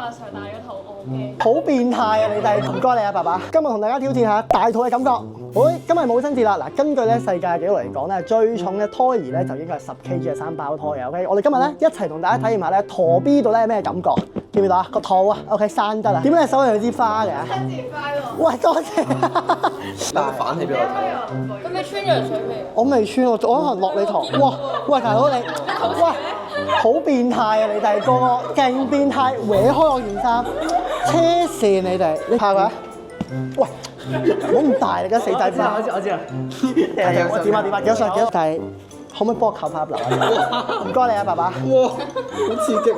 8歲大咗肚，我好驚。好變態啊！你哋唔該你啊，爸爸。今日同大家挑戰下大肚嘅感覺。好，今日母親節啦。嗱，根據咧世界紀錄嚟講咧，最重嘅胎兒咧就應該係10 kg 嘅生胞胎嘅。OK， 我哋今日咧一齊同大家體驗下咧陀 B 到底係咩感覺？見唔見到啊？個肚啊 ，OK 生得啦。點解你手上有支花嘅？親節快樂！喂，多謝。攞個反起俾我睇。咁你穿咗條水未？我未穿，我可能落你堂。哇，喂，大佬你，喂，好變態啊！你哋個個勁變態，搲開我件衫，黐線你哋，你怕佢啊？喂，唔好咁大力嘅死仔花。我知啦。我點啊點啊，幾多歲？但係可唔可以幫我扣翻入嚟啊？唔該你啊，爸爸。哇，好刺激啊！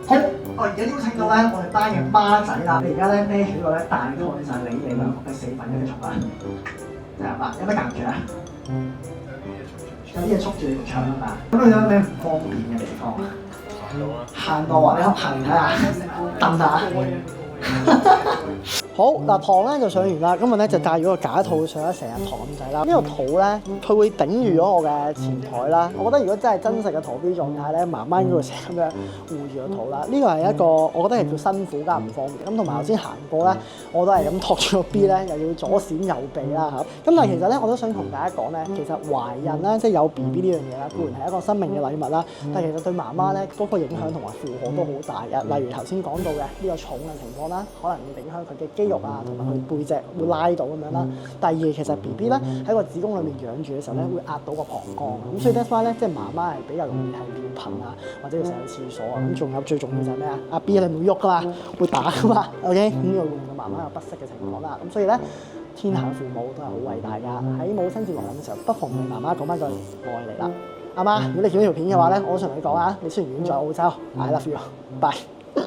好，我而家邀請到咧我哋班嘅孖仔啦。你而家咧孭住呢個咧大概就係你兩個嘅4分一嘅重啦。係啊，有得夾住啊？有啲嘢束住你條腸啊嘛。咁你有咩唔方便嘅地方啊？行到啊！你可行嚟睇下，得唔得啊？好嗱，堂咧就上完啦，今日咧就帶咗個假肚上咗成日堂咁滯啦。呢個肚咧，佢會頂住咗我嘅前台啦。我覺得如果真係真實嘅陀 B 狀態咧，媽媽應該會成日咁樣護住個肚啦。呢個係一個我覺得係叫辛苦加唔方便。咁同埋頭先行過咧，我都係咁托住個 B 咧，又要左閃右避啦嚇。咁但係其實咧，我都想同大家講咧，其實懷孕咧，即係有 BB 呢樣嘢啦，固然係一個生命嘅禮物啦，但係其實對媽媽咧嗰個影響同埋負荷都好大嘅。例如頭先講到嘅呢個重嘅情況啦，可能會影響佢嘅肌肉啊，同埋佢背脊會拉到咁樣啦。第二，其實 BB 咧喺個子宮裏面養住嘅時候咧，會壓到個膀胱，咁所以 that's why 咧，即係媽媽係比較容易係尿頻啊，或者要成日去廁所啊。咁仲有最重要就係咩啊？阿 B 你唔會喐噶嘛，會打噶嘛，OK？咁呢個會令到媽媽有不適嘅情況啦。咁所以咧，天下父母都係好偉大㗎。喺母親節來臨嘅時候，不妨同媽媽講翻句愛你啦，啱嘛？如果你見到條片嘅話咧，我想同你講啊，你雖然遠在澳洲，I love you，bye。